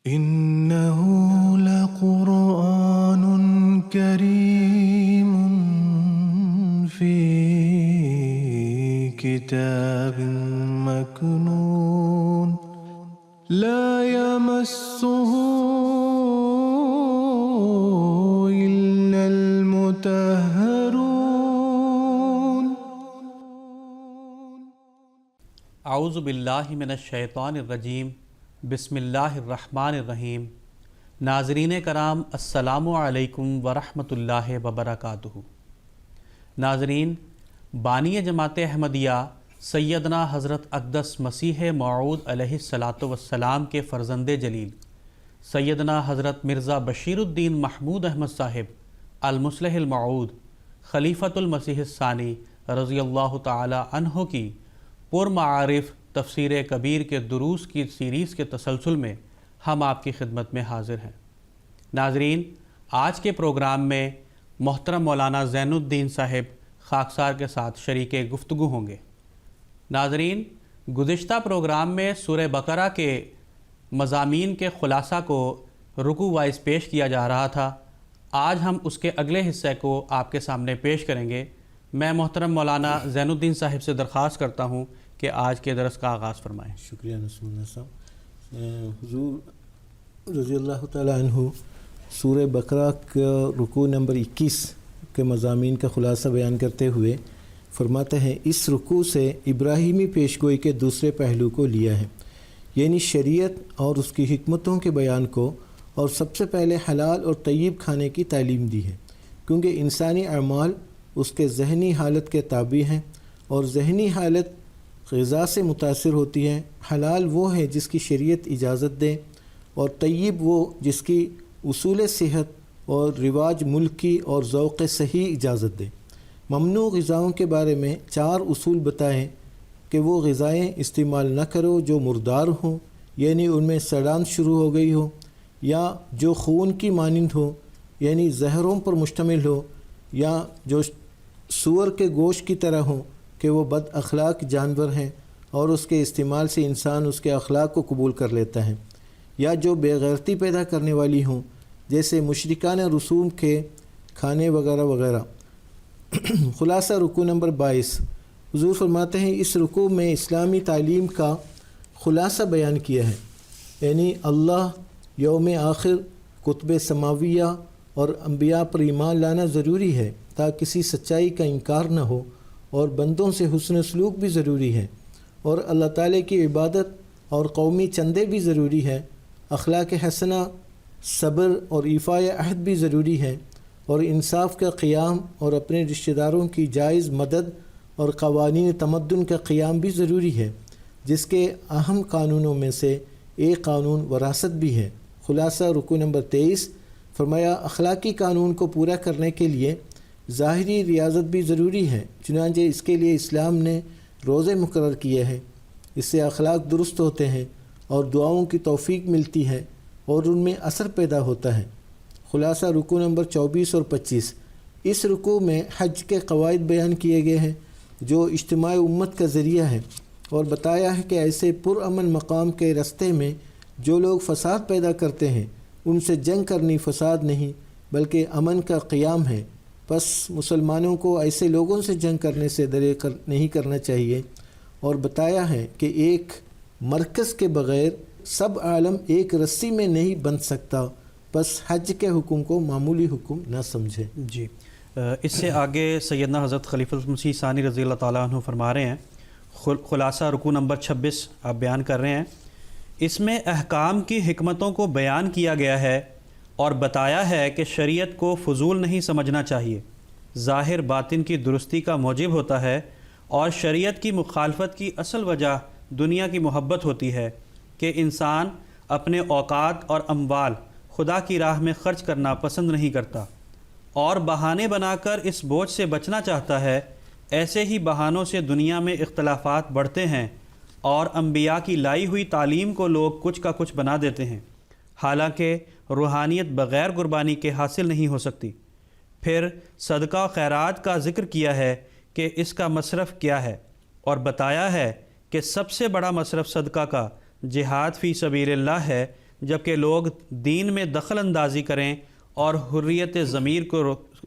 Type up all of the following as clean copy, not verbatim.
إنه لقرآن كريم في كتاب مكنون لا يمسه إلا المطهرون اعوذ باللہ من الشیطان الرجیم بسم اللہ الرحمن الرحیم۔ ناظرین کرام السلام علیکم ورحمۃ اللہ وبرکاتہ۔ ناظرین، بانی جماعت احمدیہ سیدنا حضرت اقدس مسیح موعود علیہ الصلاۃ والسلام کے فرزند جلیل سیدنا حضرت مرزا بشیر الدین محمود احمد صاحب المصلح الموعود خلیفۃ المسیح الثانی رضی اللہ تعالی عنہ کی پرمعارف تفسیر کبیر کے دروس کی سیریز کے تسلسل میں ہم آپ کی خدمت میں حاضر ہیں۔ ناظرین، آج کے پروگرام میں محترم مولانا زین الدین صاحب خاکسار کے ساتھ شریک گفتگو ہوں گے۔ ناظرین، گزشتہ پروگرام میں سورہ بقرہ کے مضامین کے خلاصہ کو رکوع وائز پیش کیا جا رہا تھا۔ آج ہم اس کے اگلے حصے کو آپ کے سامنے پیش کریں گے۔ میں محترم مولانا زین الدین صاحب سے درخواست کرتا ہوں کہ آج کے درس کا آغاز فرمائیں۔ شکریہ نسیم اللہ صاحب۔ حضور رضی اللہ تعالی عنہ سورہ بقرہ کا رکوع نمبر 21 کے مضامین کا خلاصہ بیان کرتے ہوئے فرماتے ہیں، اس رکوع سے ابراہیمی پیشگوئی کے دوسرے پہلو کو لیا ہے، یعنی شریعت اور اس کی حکمتوں کے بیان کو، اور سب سے پہلے حلال اور طیب کھانے کی تعلیم دی ہے، کیونکہ انسانی اعمال اس کے ذہنی حالت کے تابع ہیں، اور ذہنی حالت غذا سے متاثر ہوتی ہے۔ حلال وہ ہے جس کی شریعت اجازت دے، اور طیب وہ جس کی اصول صحت اور رواج ملکی اور ذوق صحیح اجازت دے۔ ممنوع غذاؤں کے بارے میں 4 اصول بتائیں کہ وہ غذائیں استعمال نہ کرو جو مردار ہوں، یعنی ان میں سڑان شروع ہو گئی ہو، یا جو خون کی مانند ہو یعنی زہروں پر مشتمل ہو، یا جو سور کے گوشت کی طرح ہوں کہ وہ بد اخلاق جانور ہیں اور اس کے استعمال سے انسان اس کے اخلاق کو قبول کر لیتا ہے، یا جو بے غیرتی پیدا کرنے والی ہوں جیسے مشرکانہ رسوم کے کھانے وغیرہ وغیرہ۔ خلاصہ رکوع نمبر 22۔ حضور فرماتے ہیں، اس رکوع میں اسلامی تعلیم کا خلاصہ بیان کیا ہے، یعنی اللہ، یوم آخر، کتب سماویہ اور انبیاء پر ایمان لانا ضروری ہے تاکہ کسی سچائی کا انکار نہ ہو، اور بندوں سے حسن سلوک بھی ضروری ہے، اور اللہ تعالیٰ کی عبادت اور قومی چندے بھی ضروری ہے، اخلاق حسنہ، صبر اور ایفاء عہد بھی ضروری ہے، اور انصاف کا قیام اور اپنے رشتہ داروں کی جائز مدد اور قوانین تمدن کا قیام بھی ضروری ہے، جس کے اہم قانونوں میں سے ایک قانون وراثت بھی ہے۔ خلاصہ رکوع نمبر 23۔ فرمایا، اخلاقی قانون کو پورا کرنے کے لیے ظاہری ریاضت بھی ضروری ہے، چنانچہ اس کے لیے اسلام نے روزے مقرر کیے ہیں، اس سے اخلاق درست ہوتے ہیں اور دعاؤں کی توفیق ملتی ہے اور ان میں اثر پیدا ہوتا ہے۔ خلاصہ رکوع نمبر 24 اور 25۔ اس رکوع میں حج کے قواعد بیان کیے گئے ہیں جو اجتماع امت کا ذریعہ ہے، اور بتایا ہے کہ ایسے پرامن مقام کے راستے میں جو لوگ فساد پیدا کرتے ہیں ان سے جنگ کرنی فساد نہیں بلکہ امن کا قیام ہے، پس مسلمانوں کو ایسے لوگوں سے جنگ کرنے سے نہیں کرنا چاہیے، اور بتایا ہے کہ ایک مرکز کے بغیر سب عالم ایک رسی میں نہیں بن سکتا، پس حج کے حکم کو معمولی حکم نہ سمجھے۔ جی، اس سے آگے سیدنا حضرت خلیفۃ المسیح ثانی رضی اللہ تعالیٰ عنہ فرما رہے ہیں، خلاصہ رکوع نمبر 26 آپ بیان کر رہے ہیں، اس میں احکام کی حکمتوں کو بیان کیا گیا ہے اور بتایا ہے کہ شریعت کو فضول نہیں سمجھنا چاہیے، ظاہر باطن کی درستی کا موجب ہوتا ہے، اور شریعت کی مخالفت کی اصل وجہ دنیا کی محبت ہوتی ہے کہ انسان اپنے اوقات اور اموال خدا کی راہ میں خرچ کرنا پسند نہیں کرتا اور بہانے بنا کر اس بوجھ سے بچنا چاہتا ہے۔ ایسے ہی بہانوں سے دنیا میں اختلافات بڑھتے ہیں اور انبیاء کی لائی ہوئی تعلیم کو لوگ کچھ کا کچھ بنا دیتے ہیں، حالانکہ روحانیت بغیر قربانی کے حاصل نہیں ہو سکتی۔ پھر صدقہ و خیرات کا ذکر کیا ہے کہ اس کا مصرف کیا ہے، اور بتایا ہے کہ سب سے بڑا مصرف صدقہ کا جہاد فی سبیل اللہ ہے، جبکہ لوگ دین میں دخل اندازی کریں اور حریت ضمیر کو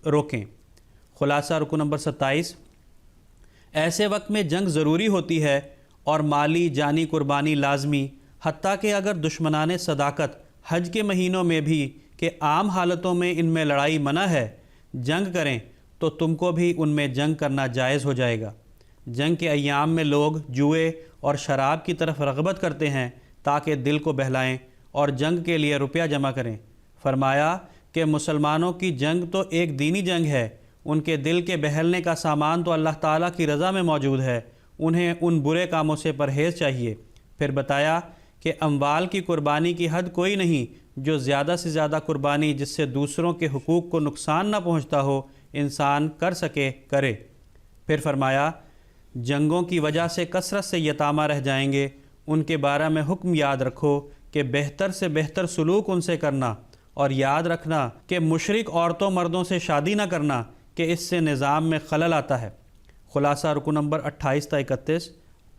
روکیں۔ خلاصہ رکو نمبر 27، ایسے وقت میں جنگ ضروری ہوتی ہے اور مالی جانی قربانی لازمی، حتیٰ کہ اگر دشمنان صداقت حج کے مہینوں میں بھی کہ عام حالتوں میں ان میں لڑائی منع ہے جنگ کریں تو تم کو بھی ان میں جنگ کرنا جائز ہو جائے گا۔ جنگ کے ایام میں لوگ جوئے اور شراب کی طرف رغبت کرتے ہیں تاکہ دل کو بہلائیں اور جنگ کے لیے روپیہ جمع کریں۔ فرمایا کہ مسلمانوں کی جنگ تو ایک دینی جنگ ہے، ان کے دل کے بہلنے کا سامان تو اللہ تعالیٰ کی رضا میں موجود ہے، انہیں ان برے کاموں سے پرہیز چاہیے۔ پھر بتایا کہ اموال کی قربانی کی حد کوئی نہیں، جو زیادہ سے زیادہ قربانی جس سے دوسروں کے حقوق کو نقصان نہ پہنچتا ہو انسان کر سکے کرے۔ پھر فرمایا جنگوں کی وجہ سے کثرت سے یتامہ رہ جائیں گے، ان کے بارے میں حکم یاد رکھو کہ بہتر سے بہتر سلوک ان سے کرنا، اور یاد رکھنا کہ مشرک عورتوں مردوں سے شادی نہ کرنا کہ اس سے نظام میں خلل آتا ہے۔ خلاصہ رکو نمبر 28 تا 31،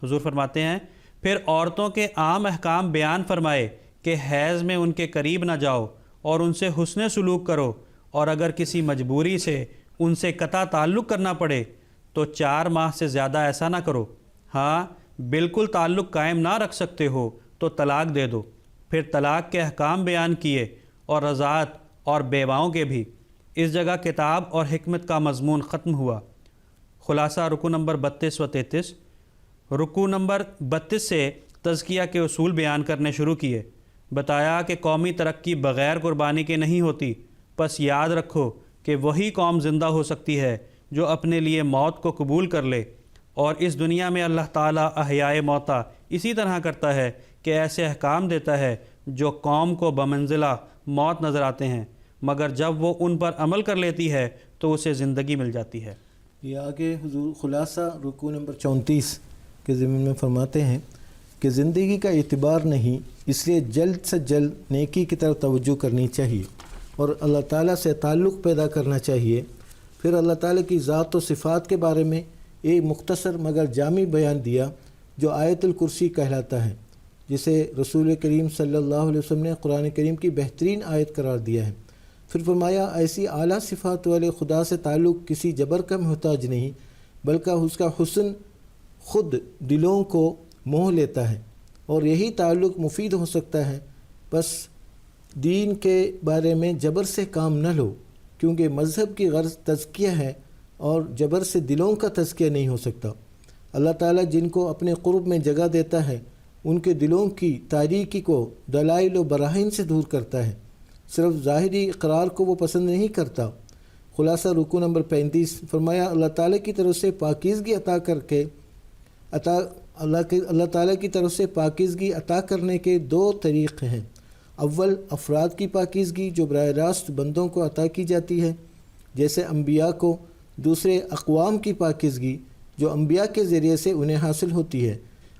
حضور فرماتے ہیں پھر عورتوں کے عام احکام بیان فرمائے کہ حیض میں ان کے قریب نہ جاؤ اور ان سے حسن سلوک کرو، اور اگر کسی مجبوری سے ان سے قطع تعلق کرنا پڑے تو 4 ماہ سے زیادہ ایسا نہ کرو، ہاں بالکل تعلق قائم نہ رکھ سکتے ہو تو طلاق دے دو۔ پھر طلاق کے احکام بیان کیے اور رضاعت اور بیواؤں کے بھی۔ اس جگہ کتاب اور حکمت کا مضمون ختم ہوا۔ خلاصہ رکو نمبر 32 و 33، رکو نمبر 32 سے تزکیہ کے اصول بیان کرنے شروع کیے۔ بتایا کہ قومی ترقی بغیر قربانی کے نہیں ہوتی، پس یاد رکھو کہ وہی قوم زندہ ہو سکتی ہے جو اپنے لیے موت کو قبول کر لے، اور اس دنیا میں اللہ تعالیٰ احیائے موتا اسی طرح کرتا ہے کہ ایسے احکام دیتا ہے جو قوم کو بمنزلہ موت نظر آتے ہیں، مگر جب وہ ان پر عمل کر لیتی ہے تو اسے زندگی مل جاتی ہے۔ یہ آگے حضور خلاصہ رکوع نمبر 34 کے ضمن میں فرماتے ہیں کہ زندگی کا اعتبار نہیں، اس لیے جلد سے جلد نیکی کی طرف توجہ کرنی چاہیے اور اللہ تعالیٰ سے تعلق پیدا کرنا چاہیے۔ پھر اللہ تعالیٰ کی ذات و صفات کے بارے میں ایک مختصر مگر جامع بیان دیا جو آیت الکرسی کہلاتا ہے، جسے رسول کریم صلی اللہ علیہ وسلم نے قرآن کریم کی بہترین آیت قرار دیا ہے۔ پھر فرمایا ایسی اعلیٰ صفات والے خدا سے تعلق کسی جبر کا محتاج نہیں، بلکہ اس کا حسن خود دلوں کو موہ لیتا ہے، اور یہی تعلق مفید ہو سکتا ہے۔ بس دین کے بارے میں جبر سے کام نہ لو، کیونکہ مذہب کی غرض تزکیہ ہے اور جبر سے دلوں کا تزکیہ نہیں ہو سکتا۔ اللہ تعالیٰ جن کو اپنے قرب میں جگہ دیتا ہے ان کے دلوں کی تاریکی کو دلائل و براہین سے دور کرتا ہے، صرف ظاہری اقرار کو وہ پسند نہیں کرتا۔ خلاصہ رکوع نمبر 35 فرمایا اللہ تعالیٰ کی طرف سے پاکیزگی اللہ تعالیٰ کی طرف سے پاکیزگی عطا کرنے کے 2 طریقے ہیں۔ اول افراد کی پاکیزگی جو براہ راست بندوں کو عطا کی جاتی ہے جیسے انبیاء کو، دوسرے اقوام کی پاکیزگی جو انبیاء کے ذریعے سے انہیں حاصل ہوتی ہے۔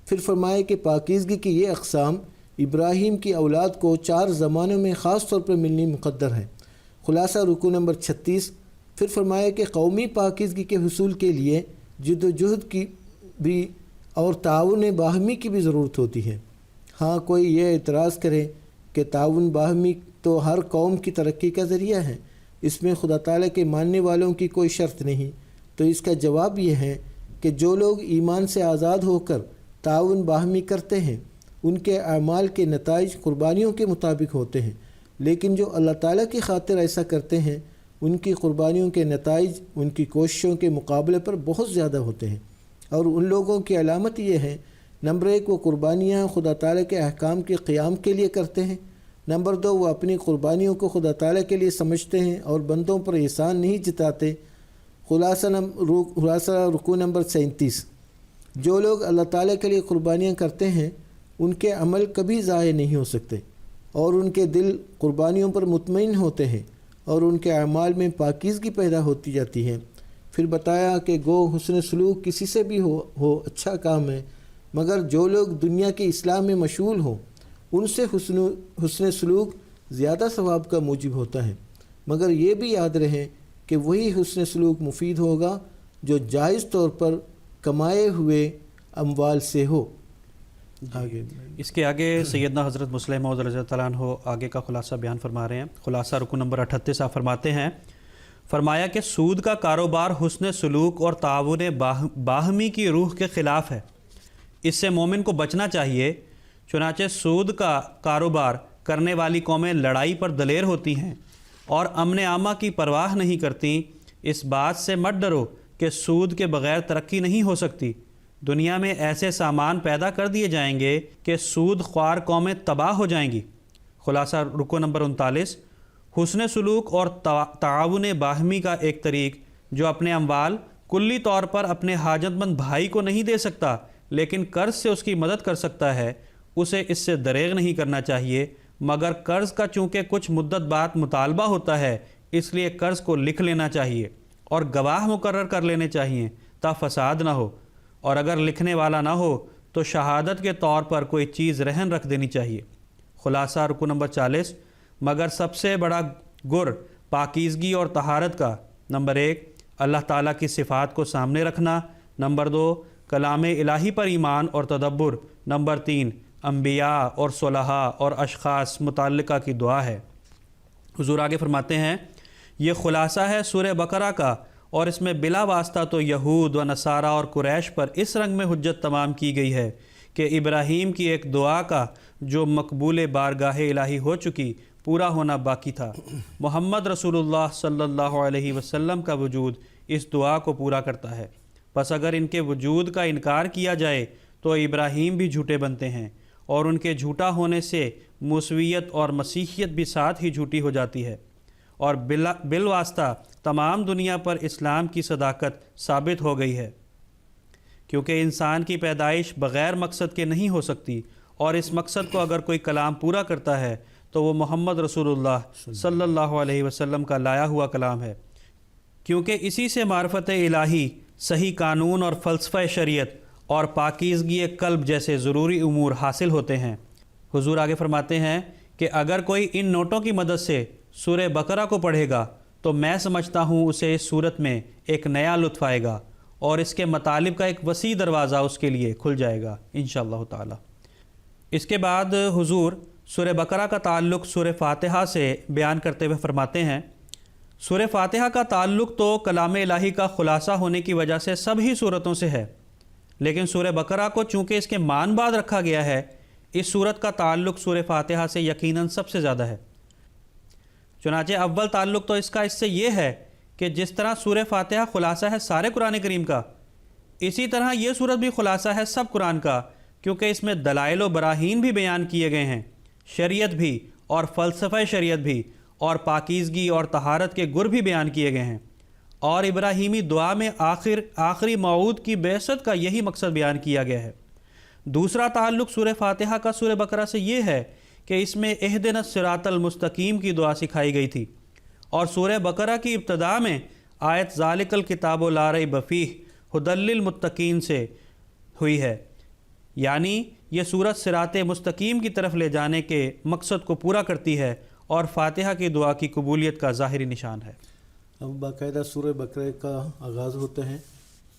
پھر فرمایا کہ پاکیزگی کی یہ اقسام ابراہیم کی اولاد کو 4 زمانوں میں خاص طور پر ملنی مقدر ہے۔ خلاصہ رکوع نمبر 36 پھر فرمایا کہ قومی پاکیزگی کے حصول کے لیے جد و جہد کی بھی اور تعاون باہمی کی بھی ضرورت ہوتی ہے۔ ہاں کوئی یہ اعتراض کرے کہ تعاون باہمی تو ہر قوم کی ترقی کا ذریعہ ہے، اس میں خدا تعالیٰ کے ماننے والوں کی کوئی شرط نہیں، تو اس کا جواب یہ ہے کہ جو لوگ ایمان سے آزاد ہو کر تعاون باہمی کرتے ہیں ان کے اعمال کے نتائج قربانیوں کے مطابق ہوتے ہیں، لیکن جو اللہ تعالیٰ کی خاطر ایسا کرتے ہیں ان کی قربانیوں کے نتائج ان کی کوششوں کے مقابلے پر بہت زیادہ ہوتے ہیں۔ اور ان لوگوں کی علامت یہ ہے، نمبر 1 وہ قربانیاں خدا تعالیٰ کے احکام کے قیام کے لیے کرتے ہیں، نمبر 2 وہ اپنی قربانیوں کو خدا تعالیٰ کے لیے سمجھتے ہیں اور بندوں پر احسان نہیں جتاتے۔ خلاصہ رکوع نمبر 37 جو لوگ اللہ تعالیٰ کے لیے قربانیاں کرتے ہیں ان کے عمل کبھی ضائع نہیں ہو سکتے، اور ان کے دل قربانیوں پر مطمئن ہوتے ہیں اور ان کے اعمال میں پاکیزگی پیدا ہوتی جاتی ہے۔ پھر بتایا کہ گو حسن سلوک کسی سے بھی ہو اچھا کام ہے، مگر جو لوگ دنیا کی اصلاح میں مشغول ہوں ان سے حسن سلوک زیادہ ثواب کا موجب ہوتا ہے، مگر یہ بھی یاد رہے کہ وہی حسن سلوک مفید ہوگا جو جائز طور پر کمائے ہوئے اموال سے ہو۔ آگے اس کے آگے سیدنا حضرت مسلم موعود رضی اللہ تعالیٰ عنہ آگے کا خلاصہ بیان فرما رہے ہیں. خلاصہ رکن نمبر 38 آپ فرماتے ہیں، فرمایا کہ سود کا کاروبار حسن سلوک اور تعاون باہمی کی روح کے خلاف ہے، اس سے مومن کو بچنا چاہیے. چنانچہ سود کا کاروبار کرنے والی قومیں لڑائی پر دلیر ہوتی ہیں اور امن عامہ کی پرواہ نہیں کرتیں. اس بات سے مت ڈرو کہ سود کے بغیر ترقی نہیں ہو سکتی. دنیا میں ایسے سامان پیدا کر دیے جائیں گے کہ سود خوار قومیں تباہ ہو جائیں گی. خلاصہ رکو نمبر 39. حسن سلوک اور تعاون باہمی کا ایک طریق جو اپنے اموال کلی طور پر اپنے حاجت مند بھائی کو نہیں دے سکتا لیکن قرض سے اس کی مدد کر سکتا ہے، اسے اس سے دریغ نہیں کرنا چاہیے، مگر قرض کا چونکہ کچھ مدت بعد مطالبہ ہوتا ہے اس لیے قرض کو لکھ لینا چاہیے اور گواہ مقرر کر لینے چاہیے تا فساد نہ ہو، اور اگر لکھنے والا نہ ہو تو شہادت کے طور پر کوئی چیز رہن رکھ دینی چاہیے. خلاصہ رکو نمبر 40. مگر سب سے بڑا گر پاکیزگی اور طہارت کا: نمبر 1 اللہ تعالیٰ کی صفات کو سامنے رکھنا، نمبر 2 کلام الہی پر ایمان اور تدبر، نمبر 3 انبیاء اور صلحاء اور اشخاص متعلقہ کی دعا ہے. حضور آگے فرماتے ہیں، یہ خلاصہ ہے سورہ بقرہ کا، اور اس میں بلا واسطہ تو یہود و نصارہ اور قریش پر اس رنگ میں حجت تمام کی گئی ہے کہ ابراہیم کی ایک دعا کا جو مقبول بارگاہ الہی ہو چکی پورا ہونا باقی تھا. محمد رسول اللہ صلی اللہ علیہ وسلم کا وجود اس دعا کو پورا کرتا ہے. بس اگر ان کے وجود کا انکار کیا جائے تو ابراہیم بھی جھوٹے بنتے ہیں، اور ان کے جھوٹا ہونے سے موسویت اور مسیحیت بھی ساتھ ہی جھوٹی ہو جاتی ہے، اور بالواسطہ تمام دنیا پر اسلام کی صداقت ثابت ہو گئی ہے، کیونکہ انسان کی پیدائش بغیر مقصد کے نہیں ہو سکتی، اور اس مقصد کو اگر کوئی کلام پورا کرتا ہے تو وہ محمد رسول اللہ صلی اللہ علیہ وسلم کا لایا ہوا کلام ہے، کیونکہ اسی سے معرفت الہی، صحیح قانون اور فلسفہ شریعت اور پاکیزگی قلب جیسے ضروری امور حاصل ہوتے ہیں. حضور آگے فرماتے ہیں کہ اگر کوئی ان نوٹوں کی مدد سے سورہ بقرہ کو پڑھے گا تو میں سمجھتا ہوں اسے اس صورت میں ایک نیا لطف آئے گا اور اس کے مطالب کا ایک وسیع دروازہ اس کے لیے کھل جائے گا انشاءاللہ تعالی. اس کے بعد حضور سورہ بقرہ کا تعلق سورہ فاتحہ سے بیان کرتے ہوئے فرماتے ہیں، سورہ فاتحہ کا تعلق تو کلام الہی کا خلاصہ ہونے کی وجہ سے سب ہی صورتوں سے ہے، لیکن سورہ بقرہ کو چونکہ اس کے مان بعد رکھا گیا ہے، اس صورت کا تعلق سورہ فاتحہ سے یقیناً سب سے زیادہ ہے. چنانچہ اول تعلق تو اس کا اس سے یہ ہے کہ جس طرح سورہ فاتحہ خلاصہ ہے سارے قرآن کریم کا، اسی طرح یہ صورت بھی خلاصہ ہے سب قرآن کا، کیونکہ اس میں دلائل و براہین بھی بیان کیے گئے ہیں، شریعت بھی اور فلسفہ شریعت بھی، اور پاکیزگی اور طہارت کے گر بھی بیان کیے گئے ہیں، اور ابراہیمی دعا میں آخری موعود کی بعثت کا یہی مقصد بیان کیا گیا ہے. دوسرا تعلق سورہ فاتحہ کا سورہ بقرہ سے یہ ہے کہ اس میں اہدنا الصراط المستقیم کی دعا سکھائی گئی تھی، اور سورہ بقرہ کی ابتداء میں آیت ذالک الکتاب لا ریب فیہ ھدی للمتقین سے ہوئی ہے، یعنی یہ سورت صراط مستقیم کی طرف لے جانے کے مقصد کو پورا کرتی ہے اور فاتحہ کی دعا کی قبولیت کا ظاہری نشان ہے. اب باقاعدہ سورہ بقرہ کا آغاز ہوتا ہے،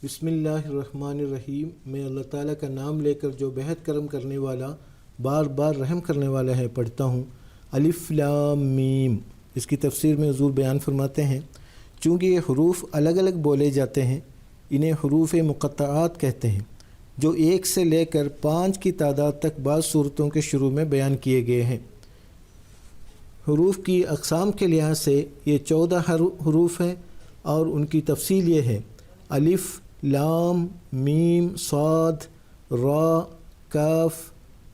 بسم اللہ الرحمن الرحیم، میں اللہ تعالیٰ کا نام لے کر جو بہت کرم کرنے والا بار بار رحم کرنے والا ہے پڑھتا ہوں. الف لام میم، اس کی تفسیر میں حضور بیان فرماتے ہیں چونکہ یہ حروف الگ الگ بولے جاتے ہیں، انہیں حروف مقطعات کہتے ہیں، جو 1 سے لے کر 5 کی تعداد تک بعض صورتوں کے شروع میں بیان کیے گئے ہیں. حروف کی اقسام کے لحاظ سے یہ 14 حروف ہیں، اور ان کی تفصیل یہ ہے: الف لام میم صاد را کاف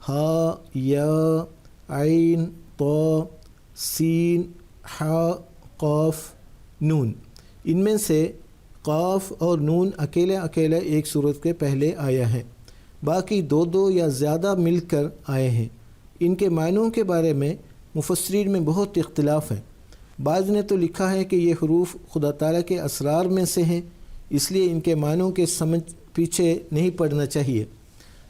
ہا یا عین طا سین حا قاف نون. ان میں سے قاف اور نون اکیلا ایک صورت کے پہلے آیا ہے، باقی 2 یا زیادہ مل کر آئے ہیں. ان کے معنوں کے بارے میں مفسرین میں بہت اختلاف ہے. بعض نے تو لکھا ہے کہ یہ حروف خدا تعالیٰ کے اسرار میں سے ہیں، اس لیے ان کے معنوں کے سمجھ پیچھے نہیں پڑنا چاہیے.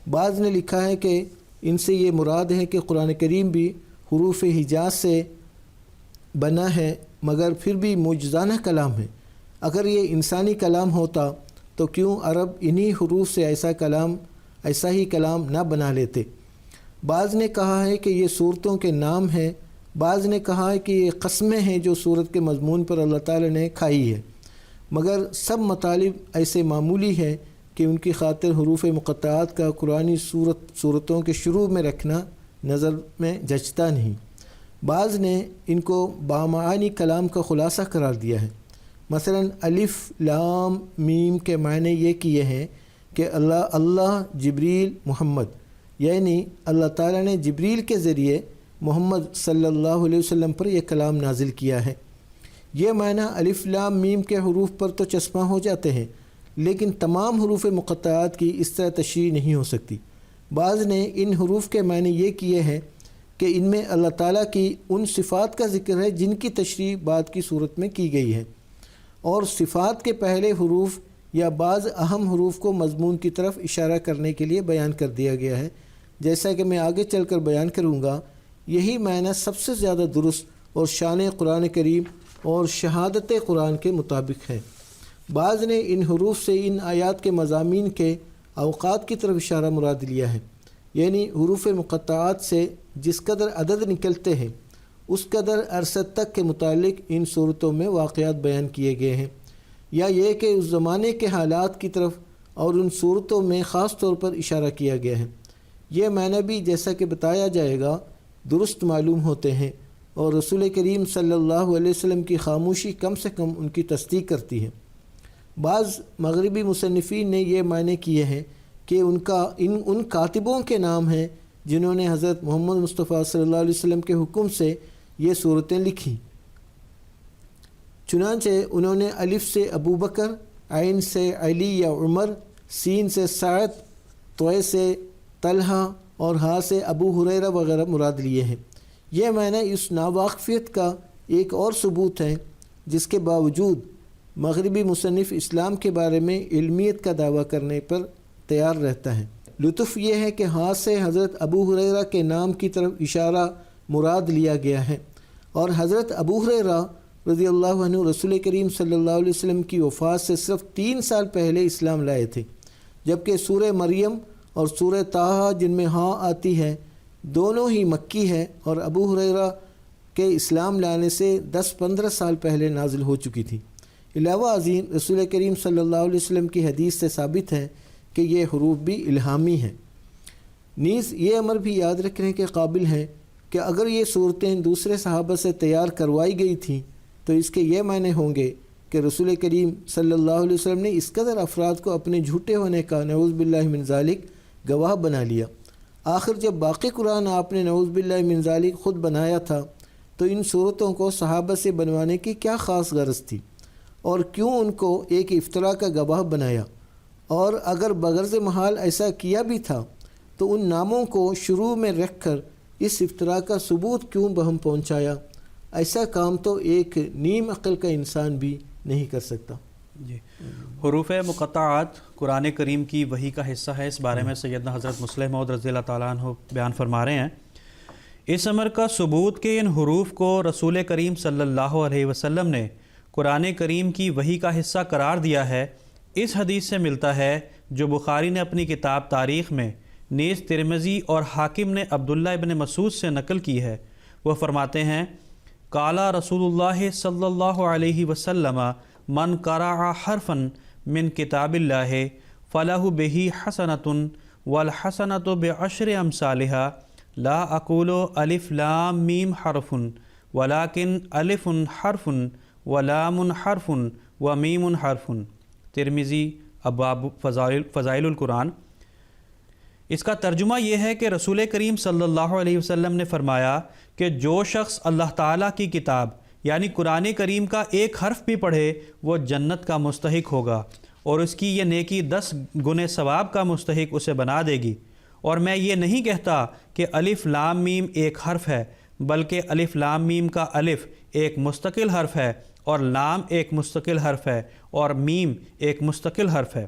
بعض نے لکھا ہے کہ ان سے یہ مراد ہے کہ قرآن کریم بھی حروف حجاز سے بنا ہے، مگر پھر بھی معجزانہ کلام ہے. اگر یہ انسانی کلام ہوتا تو کیوں عرب انہی حروف سے ایسا کلام ایسا ہی کلام نہ بنا لیتے۔ بعض نے کہا ہے کہ یہ صورتوں کے نام ہیں، بعض نے کہا ہے کہ یہ قسمیں ہیں جو صورت کے مضمون پر اللہ تعالی نے کھائی ہے، مگر سب مطالب ایسے معمولی ہے کہ ان کی خاطر حروف مقطعات کا قرآنی صورتوں کے شروع میں رکھنا نظر میں جچتا نہیں۔ بعض نے ان کو بامعانی کلام کا خلاصہ قرار دیا ہے۔ مثلا الف لام میم کے معنی یہ کیے ہیں کہ اللہ جبریل محمد، یعنی اللہ تعالیٰ نے جبریل کے ذریعے محمد صلی اللہ علیہ وسلم پر یہ کلام نازل کیا ہے۔ یہ معنی الف لام میم کے حروف پر تو چسپاں ہو جاتے ہیں، لیکن تمام حروف مقطعات کی اس طرح تشریح نہیں ہو سکتی۔ بعض نے ان حروف کے معنی یہ کیے ہیں کہ ان میں اللہ تعالیٰ کی ان صفات کا ذکر ہے جن کی تشریح بعد کی صورت میں کی گئی ہے، اور صفات کے پہلے حروف یا بعض اہم حروف کو مضمون کی طرف اشارہ کرنے کے لیے بیان کر دیا گیا ہے، جیسا کہ میں آگے چل کر بیان کروں گا۔ یہی معنی سب سے زیادہ درست اور شان قرآن کریم اور شہادت قرآن کے مطابق ہے۔ بعض نے ان حروف سے ان آیات کے مضامین کے اوقات کی طرف اشارہ مراد لیا ہے، یعنی حروف مقطعات سے جس قدر عدد نکلتے ہیں اس قدر عرصت تک کے متعلق ان صورتوں میں واقعات بیان کیے گئے ہیں، یا یہ کہ اس زمانے کے حالات کی طرف اور ان صورتوں میں خاص طور پر اشارہ کیا گیا ہے۔ یہ معنی بھی جیسا کہ بتایا جائے گا درست معلوم ہوتے ہیں، اور رسول کریم صلی اللہ علیہ وسلم کی خاموشی کم سے کم ان کی تصدیق کرتی ہے۔ بعض مغربی مصنفین نے یہ معنی کیے ہیں کہ ان کاتبوں کے نام ہیں جنہوں نے حضرت محمد مصطفیٰ صلی اللہ علیہ وسلم کے حکم سے یہ صورتیں لکھی۔ چنانچہ انہوں نے الف سے ابو بکر، عین سے علی یا عمر، سین سے سعد، طے سے طلحہ اور ہاء سے ابو ہریرہ وغیرہ مراد لیے ہیں۔ یہ معنی اس ناواقفیت کا ایک اور ثبوت ہے جس کے باوجود مغربی مصنف اسلام کے بارے میں علمیت کا دعویٰ کرنے پر تیار رہتا ہے۔ لطف یہ ہے کہ ہاں سے حضرت ابو ہریرہ کے نام کی طرف اشارہ مراد لیا گیا ہے، اور حضرت ابو ہریرہ رضی اللہ عنہ رسول کریم صلی اللہ علیہ وسلم کی وفات سے صرف 3 سال پہلے اسلام لائے تھے، جبکہ سورہ مریم اور سورہ طٰہٰ جن میں ہاں آتی ہے دونوں ہی مکی ہے، اور ابو ہریرہ کے اسلام لانے سے 10-15 سال پہلے نازل ہو چکی تھی۔ علاوہ ازیں رسول کریم صلی اللہ علیہ وسلم کی حدیث سے ثابت ہے کہ یہ حروف بھی الہامی ہیں۔ نیز یہ امر بھی یاد رکھنے کے قابل ہے کہ اگر یہ صورتیں دوسرے صحابہ سے تیار کروائی گئی تھیں تو اس کے یہ معنی ہوں گے کہ رسول کریم صلی اللہ علیہ وسلم نے اس قدر افراد کو اپنے جھوٹے ہونے کا نعوذ باللہ من ذالک گواہ بنا لیا۔ آخر جب باقی قرآن آپ نے نعوذ باللہ من ذالک خود بنایا تھا تو ان صورتوں کو صحابہ سے بنوانے کی کیا خاص غرض تھی، اور کیوں ان کو ایک افتراء کا گواہ بنایا؟ اور اگر بغرض محال ایسا کیا بھی تھا تو ان ناموں کو شروع میں رکھ کر اس افتراء کا ثبوت کیوں بہم پہنچایا؟ ایسا کام تو ایک نیم عقل کا انسان بھی نہیں کر سکتا۔ جی، حروف مقطعات قرآن کریم کی وحی کا حصہ ہے، اس بارے میں سیدنا حضرت مسلم موعود رضی اللہ تعالیٰ عنہ بیان فرما رہے ہیں۔ اس امر کا ثبوت کہ ان حروف کو رسول کریم صلی اللہ علیہ وسلم نے قرآن کریم کی وحی کا حصہ قرار دیا ہے، اس حدیث سے ملتا ہے جو بخاری نے اپنی کتاب تاریخ میں، نیز ترمذی اور حاکم نے عبداللہ ابن مسعود سے نقل کی ہے۔ وہ فرماتے ہیں، قال رسول اللہ صلی اللہ علیہ وسلم من قرأ حرفا من کتاب اللہ فلہ بہ حسنۃ والحسنۃ بعشر امثالها لا اقول الف لام میم حرف ولكن الف حرف ولام حرف ومیم حرف۔ ترمذی ابواب فضائل القرآن۔ اس کا ترجمہ یہ ہے کہ رسول کریم صلی اللہ علیہ وسلم نے فرمایا کہ جو شخص اللہ تعالیٰ کی کتاب یعنی قرآن کریم کا ایک حرف بھی پڑھے وہ جنت کا مستحق ہوگا، اور اس کی یہ نیکی 10 گنے ثواب کا مستحق اسے بنا دے گی۔ اور میں یہ نہیں کہتا کہ الف لام میم ایک حرف ہے، بلکہ الف لام میم کا الف ایک مستقل حرف ہے، اور لام ایک مستقل حرف ہے، اور میم ایک مستقل حرف ہے۔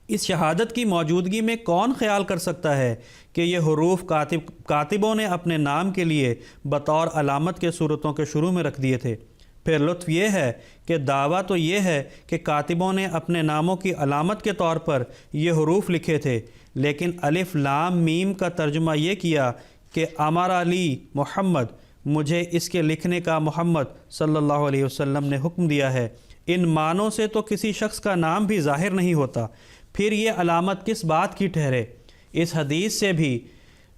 اس شہادت کی موجودگی میں کون خیال کر سکتا ہے کہ یہ حروف کاتبوں نے اپنے نام کے لیے بطور علامت کے صورتوں کے شروع میں رکھ دیے تھے؟ پھر لطف یہ ہے کہ دعویٰ تو یہ ہے کہ کاتبوں نے اپنے ناموں کی علامت کے طور پر یہ حروف لکھے تھے، لیکن الف لام میم کا ترجمہ یہ کیا کہ امر علی محمد، مجھے اس کے لکھنے کا محمد صلی اللہ علیہ وسلم نے حکم دیا ہے۔ ان معنوں سے تو کسی شخص کا نام بھی ظاہر نہیں ہوتا، پھر یہ علامت کس بات کی ٹھہرے؟ اس حدیث سے بھی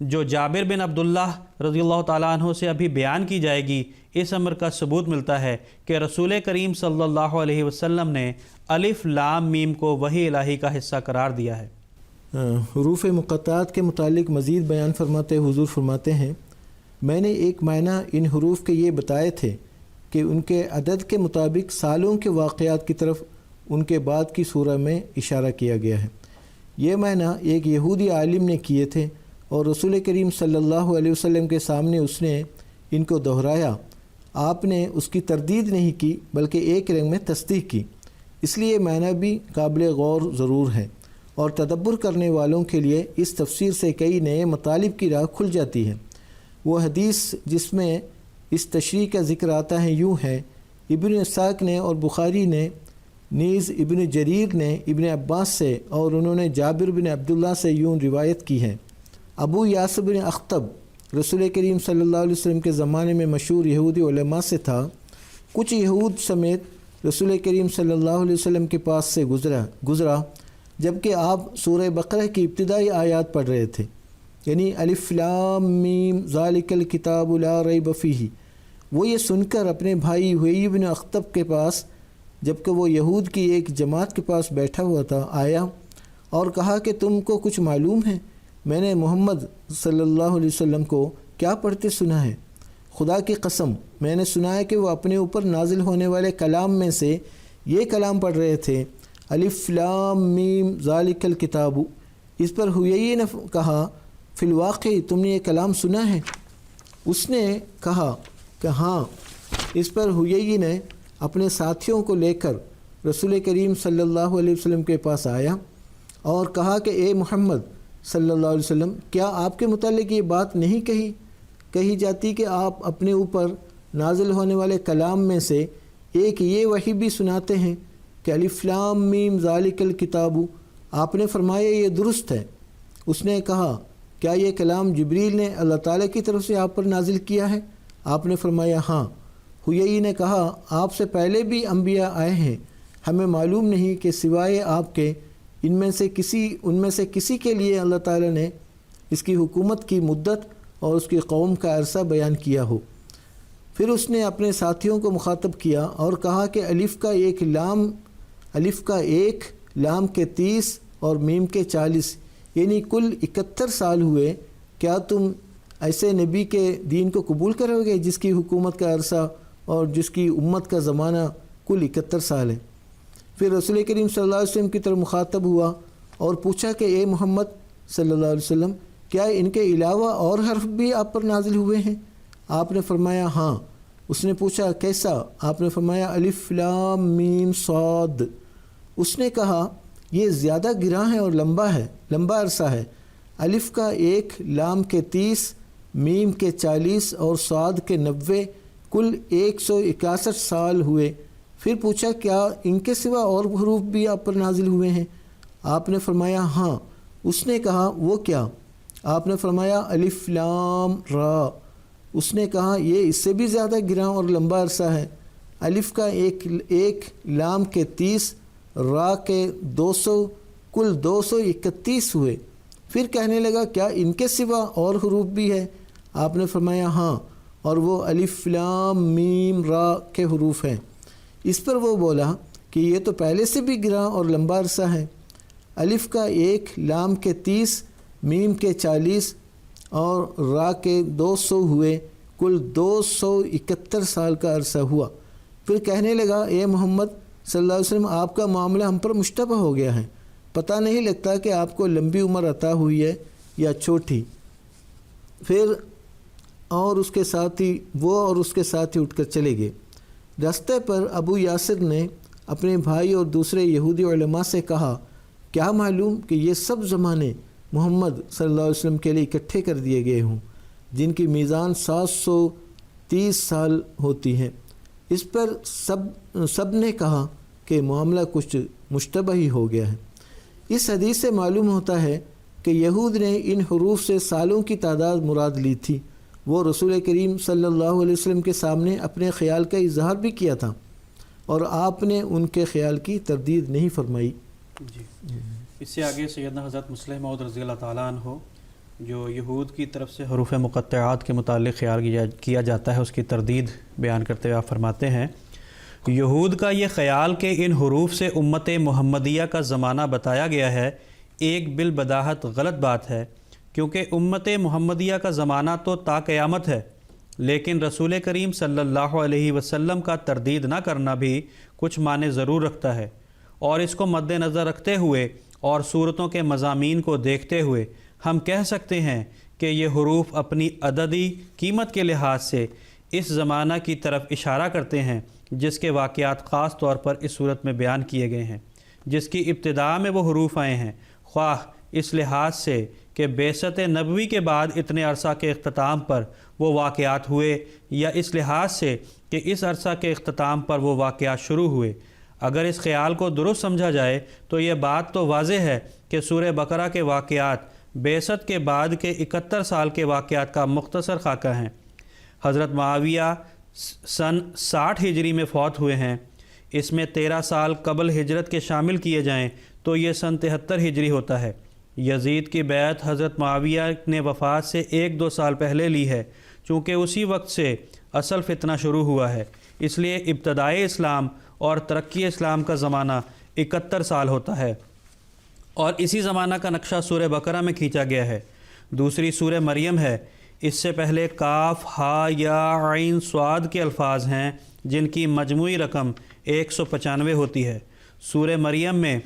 جو جابر بن عبداللہ رضی اللہ تعالیٰ عنہ سے ابھی بیان کی جائے گی، اس امر کا ثبوت ملتا ہے کہ رسول کریم صلی اللہ علیہ وسلم نے الف لام میم کو وحی الہی کا حصہ قرار دیا ہے۔ حروف مقطعات کے متعلق مزید بیان فرماتے حضور فرماتے ہیں، میں نے ایک معنی ان حروف کے یہ بتائے تھے کہ ان کے عدد کے مطابق سالوں کے واقعات کی طرف ان کے بعد کی سورہ میں اشارہ کیا گیا ہے۔ یہ معنی ایک یہودی عالم نے کیے تھے اور رسول کریم صلی اللہ علیہ وسلم کے سامنے اس نے ان کو دہرایا۔ آپ نے اس کی تردید نہیں کی بلکہ ایک رنگ میں تصدیق کی، اس لیے معنی بھی قابل غور ضرور ہے اور تدبر کرنے والوں کے لیے اس تفسیر سے کئی نئے مطالب کی راہ کھل جاتی ہے۔ وہ حدیث جس میں اس تشریح کا ذکر آتا ہے یوں ہے، ابن اسحاق نے اور بخاری نے نیز ابن جریر نے ابن عباس سے اور انہوں نے جابر بن عبداللہ سے یوں روایت کی ہے، ابو یاسر بن اخطب رسول کریم صلی اللہ علیہ وسلم کے زمانے میں مشہور یہودی علماء سے تھا۔ کچھ یہود سمیت رسول کریم صلی اللہ علیہ وسلم کے پاس سے گزرا جبکہ آپ سورہ بقرہ کی ابتدائی آیات پڑھ رہے تھے، یعنی الف لام میم ذالک الکتاب لا ریب فیہ۔ وہ یہ سن کر اپنے بھائی حیی بن اخطب کے پاس، جبکہ وہ یہود کی ایک جماعت کے پاس بیٹھا ہوا تھا، آیا اور کہا کہ تم کو کچھ معلوم ہے؟ میں نے محمد صلی اللہ علیہ وسلم کو کیا پڑھتے سنا ہے؟ خدا کی قسم میں نے سنا ہے کہ وہ اپنے اوپر نازل ہونے والے کلام میں سے یہ کلام پڑھ رہے تھے، الف لام میم ذالک الکتاب۔ اس پر حیی نے کہا، فی الواقع تم نے یہ کلام سنا ہے؟ اس نے کہا کہ ہاں۔ اس پر حیی نے اپنے ساتھیوں کو لے کر رسول کریم صلی اللہ علیہ وسلم کے پاس آیا اور کہا کہ اے محمد صلی اللہ علیہ وسلم، کیا آپ کے متعلق یہ بات نہیں کہی جاتی کہ آپ اپنے اوپر نازل ہونے والے کلام میں سے ایک یہ وحی بھی سناتے ہیں کہ الف لام میم ذالک الکتاب؟ آپ نے فرمایا یہ درست ہے۔ اس نے کہا کیا یہ کلام جبریل نے اللہ تعالیٰ کی طرف سے آپ پر نازل کیا ہے؟ آپ نے فرمایا ہاں۔ حیی نے کہا آپ سے پہلے بھی انبیاء آئے ہیں، ہمیں معلوم نہیں کہ سوائے آپ کے ان میں سے کسی کے لیے اللہ تعالیٰ نے اس کی حکومت کی مدت اور اس کی قوم کا عرصہ بیان کیا ہو۔ پھر اس نے اپنے ساتھیوں کو مخاطب کیا اور کہا کہ الف کا ایک لام کے 30 اور میم کے 40، یعنی کل 71 سال ہوئے۔ کیا تم ایسے نبی کے دین کو قبول کرو گے جس کی حکومت کا عرصہ اور جس کی امت کا زمانہ کل 71 سال ہے؟ پھر رسول کریم صلی اللہ علیہ وسلم کی طرف مخاطب ہوا اور پوچھا کہ اے محمد صلی اللہ علیہ وسلم، کیا ان کے علاوہ اور حرف بھی آپ پر نازل ہوئے ہیں؟ آپ نے فرمایا ہاں۔ اس نے پوچھا کیسا؟ آپ نے فرمایا الف لام میم صاد۔ اس نے کہا یہ زیادہ گراں ہے اور لمبا عرصہ ہے۔ الف کا 1، لام کے 30، میم کے 40 اور صاد کے 90، کل 161 سال ہوئے۔ پھر پوچھا کیا ان کے سوا اور حروف بھی آپ پر نازل ہوئے ہیں؟ آپ نے فرمایا ہاں۔ اس نے کہا وہ کیا؟ آپ نے فرمایا الف لام را۔ اس نے کہا یہ اس سے بھی زیادہ گراں اور لمبا عرصہ ہے۔ الف کا ایک لام کے 30، را کے 200، کل 231 ہوئے۔ پھر کہنے لگا کیا ان کے سوا اور حروف بھی ہے؟ آپ نے فرمایا ہاں، اور وہ الف لام میم را کے حروف ہیں۔ اس پر وہ بولا کہ یہ تو پہلے سے بھی گراں اور لمبا عرصہ ہے۔ الف کا 1، لام کے 30، میم کے 40 اور را کے 200 ہوئے، کل 271 سال کا عرصہ ہوا۔ پھر کہنے لگا اے محمد صلی اللہ علیہ وسلم، آپ کا معاملہ ہم پر مشتبہ ہو گیا ہے، پتہ نہیں لگتا کہ آپ کو لمبی عمر عطا ہوئی ہے یا چھوٹی۔ پھر اور اس کے ساتھی اٹھ کر چلے گئے۔ راستے پر ابو یاسر نے اپنے بھائی اور دوسرے یہودی علماء سے کہا کیا معلوم کہ یہ سب زمانے محمد صلی اللہ علیہ وسلم کے لیے اکٹھے کر دیے گئے ہوں جن کی میزان 730 سال ہوتی ہے۔ اس پر سب نے کہا کہ معاملہ کچھ مشتبہ ہی ہو گیا ہے۔ اس حدیث سے معلوم ہوتا ہے کہ یہود نے ان حروف سے سالوں کی تعداد مراد لی تھی۔ وہ رسول کریم صلی اللہ علیہ وسلم کے سامنے اپنے خیال کا اظہار بھی کیا تھا اور آپ نے ان کے خیال کی تردید نہیں فرمائی۔ جی، اس سے آگے سیدنا حضرت مسلم موعود رضی اللہ تعالیٰ عنہ جو یہود کی طرف سے حروف مقطعات کے متعلق خیال کیا جاتا ہے اس کی تردید بیان کرتے ہوئے آپ فرماتے ہیں، یہود کا یہ خیال کہ ان حروف سے امت محمدیہ کا زمانہ بتایا گیا ہے ایک بالبداہت غلط بات ہے، کیونکہ امت محمدیہ کا زمانہ تو تا قیامت ہے، لیکن رسول کریم صلی اللہ علیہ وسلم کا تردید نہ کرنا بھی کچھ معنی ضرور رکھتا ہے، اور اس کو مد نظر رکھتے ہوئے اور صورتوں کے مضامین کو دیکھتے ہوئے ہم کہہ سکتے ہیں کہ یہ حروف اپنی عددی قیمت کے لحاظ سے اس زمانہ کی طرف اشارہ کرتے ہیں جس کے واقعات خاص طور پر اس صورت میں بیان کیے گئے ہیں، جس کی ابتداء میں وہ حروف آئے ہیں، خواہ اس لحاظ سے کہ بعثت نبوی کے بعد اتنے عرصہ کے اختتام پر وہ واقعات ہوئے، یا اس لحاظ سے کہ اس عرصہ کے اختتام پر وہ واقعات شروع ہوئے۔ اگر اس خیال کو درست سمجھا جائے تو یہ بات تو واضح ہے کہ سورہ بقرہ کے واقعات بعثت کے بعد کے 71 سال کے واقعات کا مختصر خاکہ ہیں۔ حضرت معاویہ سن 60 ہجری میں فوت ہوئے ہیں، اس میں 13 سال قبل ہجرت کے شامل کیے جائیں تو یہ سن 73 ہجری ہوتا ہے۔ یزید کی بیعت حضرت معاویہ نے وفات سے 1-2 سال پہلے لی ہے، چونکہ اسی وقت سے اصل فتنہ شروع ہوا ہے، اس لیے ابتدائی اسلام اور ترقی اسلام کا زمانہ 71 سال ہوتا ہے، اور اسی زمانہ کا نقشہ سورہ بقرہ میں کھینچا گیا ہے۔ دوسری سورہ مریم ہے، اس سے پہلے کاف، ہا، یا، عین، صاد کے الفاظ ہیں جن کی مجموعی رقم 195 ہوتی ہے۔ سورہ مریم میں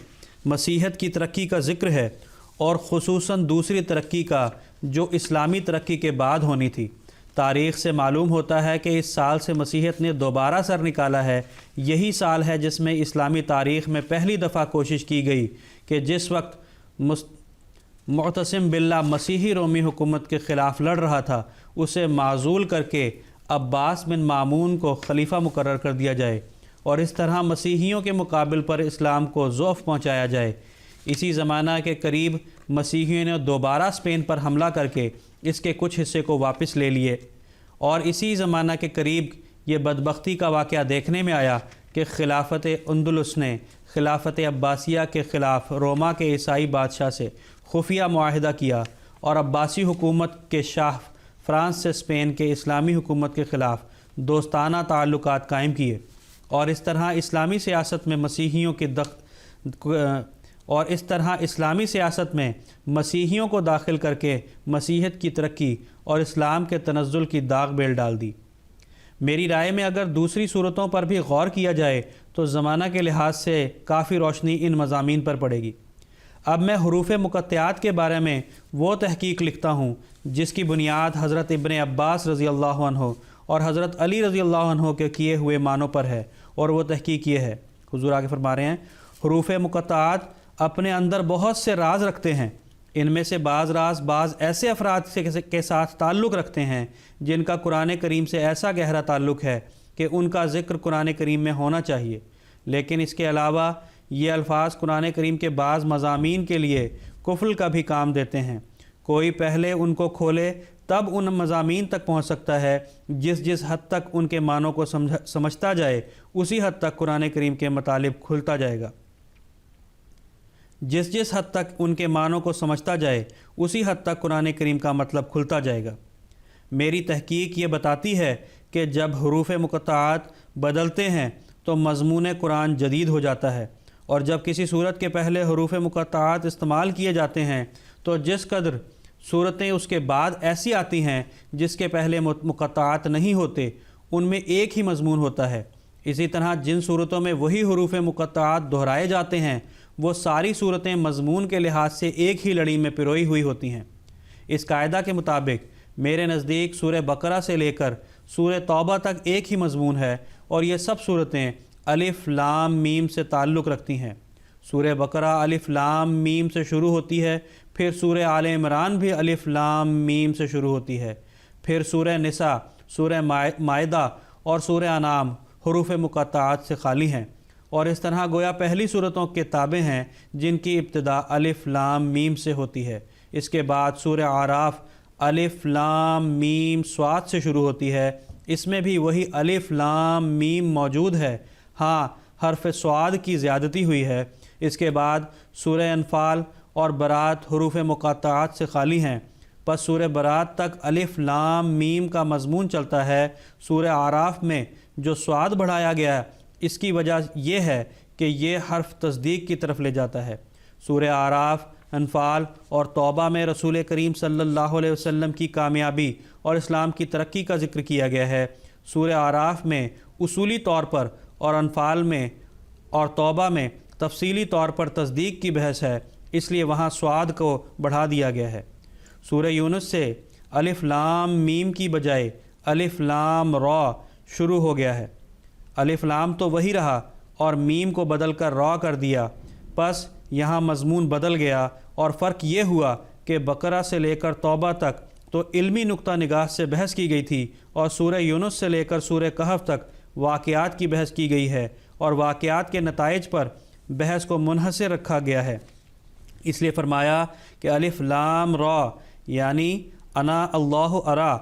مسیحیت کی ترقی کا ذکر ہے، اور خصوصاً دوسری ترقی کا جو اسلامی ترقی کے بعد ہونی تھی۔ تاریخ سے معلوم ہوتا ہے کہ اس سال سے مسیحیت نے دوبارہ سر نکالا ہے۔ یہی سال ہے جس میں اسلامی تاریخ میں پہلی دفعہ کوشش کی گئی کہ جس وقت معتصم باللہ مسیحی رومی حکومت کے خلاف لڑ رہا تھا اسے معزول کر کے عباس بن مامون کو خلیفہ مقرر کر دیا جائے، اور اس طرح مسیحیوں کے مقابل پر اسلام کو ضعف پہنچایا جائے۔ اسی زمانہ کے قریب مسیحیوں نے دوبارہ اسپین پر حملہ کر کے اس کے کچھ حصے کو واپس لے لیے، اور اسی زمانہ کے قریب یہ بدبختی کا واقعہ دیکھنے میں آیا کہ خلافت اندلس نے خلافت عباسیہ کے خلاف روما کے عیسائی بادشاہ سے خفیہ معاہدہ کیا، اور عباسی حکومت کے شاہ فرانس سے اسپین کے اسلامی حکومت کے خلاف دوستانہ تعلقات قائم کیے، اور اس طرح اسلامی سیاست میں مسیحیوں کو داخل کر کے مسیحیت کی ترقی اور اسلام کے تنزل کی داغ بیل ڈال دی۔ میری رائے میں اگر دوسری صورتوں پر بھی غور کیا جائے تو زمانہ کے لحاظ سے کافی روشنی ان مضامین پر پڑے گی۔ اب میں حروف مقطعات کے بارے میں وہ تحقیق لکھتا ہوں جس کی بنیاد حضرت ابن عباس رضی اللہ عنہ اور حضرت علی رضی اللہ عنہ کے کیے ہوئے معنوں پر ہے، اور وہ تحقیق یہ ہے، حضور آگے فرما رہے ہیں، حروف مقطعات اپنے اندر بہت سے راز رکھتے ہیں، ان میں سے بعض راز بعض ایسے افراد کے ساتھ تعلق رکھتے ہیں جن کا قرآن کریم سے ایسا گہرا تعلق ہے کہ ان کا ذکر قرآن کریم میں ہونا چاہیے، لیکن اس کے علاوہ یہ الفاظ قرآن کریم کے بعض مضامین کے لیے کفل کا بھی کام دیتے ہیں۔ کوئی پہلے ان کو کھولے تب ان مضامین تک پہنچ سکتا ہے، جس حد تک ان کے معنوں کو سمجھتا جائے اسی حد تک قرآن کریم کے مطالب کھلتا جائے گا۔ جس حد تک ان کے معنوں کو سمجھتا جائے اسی حد تک قرآن کریم کا مطلب کھلتا جائے گا۔ میری تحقیق یہ بتاتی ہے کہ جب حروف مقطعات بدلتے ہیں تو مضمون قرآن جدید ہو جاتا ہے، اور جب کسی صورت کے پہلے حروف مقطعات استعمال کیے جاتے ہیں تو جس قدر صورتیں اس کے بعد ایسی آتی ہیں جس کے پہلے مقطعات نہیں ہوتے، ان میں ایک ہی مضمون ہوتا ہے۔ اسی طرح جن صورتوں میں وہی حروف مقطعات دہرائے جاتے ہیں وہ ساری صورتیں مضمون کے لحاظ سے ایک ہی لڑی میں پروئی ہوئی ہوتی ہیں۔ اس قاعدہ کے مطابق میرے نزدیک سورہ بقرہ سے لے کر سورہ توبہ تک ایک ہی مضمون ہے، اور یہ سب صورتیں الف لام میم سے تعلق رکھتی ہیں۔ سورہ بقرہ الف لام میم سے شروع ہوتی ہے، پھر سورہ آل عمران بھی الف لام میم سے شروع ہوتی ہے، پھر سورہ نساء، سورہ مائدہ اور سورہ انعام حروف مقطعات سے خالی ہیں، اور اس طرح گویا پہلی صورتوں کے تابع ہیں جن کی ابتدا الف لام میم سے ہوتی ہے۔ اس کے بعد سورہ اعراف الف لام میم صاد سے شروع ہوتی ہے، اس میں بھی وہی الف لام میم موجود ہے، ہاں حرف صاد کی زیادتی ہوئی ہے۔ اس کے بعد سورہ انفال اور برات حروف مقاطعات سے خالی ہیں، پس سورہ برات تک الف لام میم کا مضمون چلتا ہے۔ سورہ اعراف میں جو صاد بڑھایا گیا ہے اس کی وجہ یہ ہے کہ یہ حرف تصدیق کی طرف لے جاتا ہے۔ سورہ اعراف، انفال اور توبہ میں رسول کریم صلی اللہ علیہ وسلم کی کامیابی اور اسلام کی ترقی کا ذکر کیا گیا ہے۔ سورہ اعراف میں اصولی طور پر اور انفال میں اور توبہ میں تفصیلی طور پر تصدیق کی بحث ہے، اس لیے وہاں صاد کو بڑھا دیا گیا ہے۔ سورہ یونس سے الف لام میم کی بجائے الف لام را شروع ہو گیا ہے۔ الف لام تو وہی رہا اور میم کو بدل کر را کر دیا، پس یہاں مضمون بدل گیا، اور فرق یہ ہوا کہ بقرہ سے لے کر توبہ تک تو علمی نقطہ نگاہ سے بحث کی گئی تھی، اور سورہ یونس سے لے کر سورہ کہف تک واقعات کی بحث کی گئی ہے، اور واقعات کے نتائج پر بحث کو منحصر رکھا گیا ہے۔ اس لیے فرمایا کہ الف لام را یعنی انا اللہ ارا،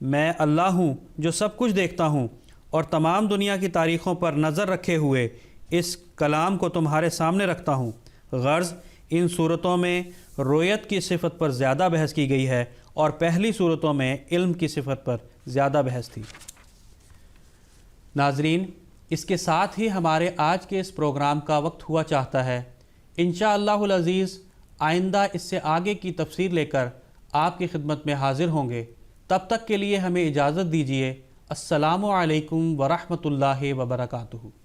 میں اللہ ہوں جو سب کچھ دیکھتا ہوں اور تمام دنیا کی تاریخوں پر نظر رکھے ہوئے اس کلام کو تمہارے سامنے رکھتا ہوں۔ غرض ان صورتوں میں رویت کی صفت پر زیادہ بحث کی گئی ہے اور پہلی صورتوں میں علم کی صفت پر زیادہ بحث تھی۔ ناظرین، اس کے ساتھ ہی ہمارے آج کے اس پروگرام کا وقت ہوا چاہتا ہے۔ انشاءاللہ العزیز آئندہ اس سے آگے کی تفسیر لے کر آپ کی خدمت میں حاضر ہوں گے۔ تب تک کے لیے ہمیں اجازت دیجیے۔ السلام علیکم ورحمۃ اللہ وبرکاتہ۔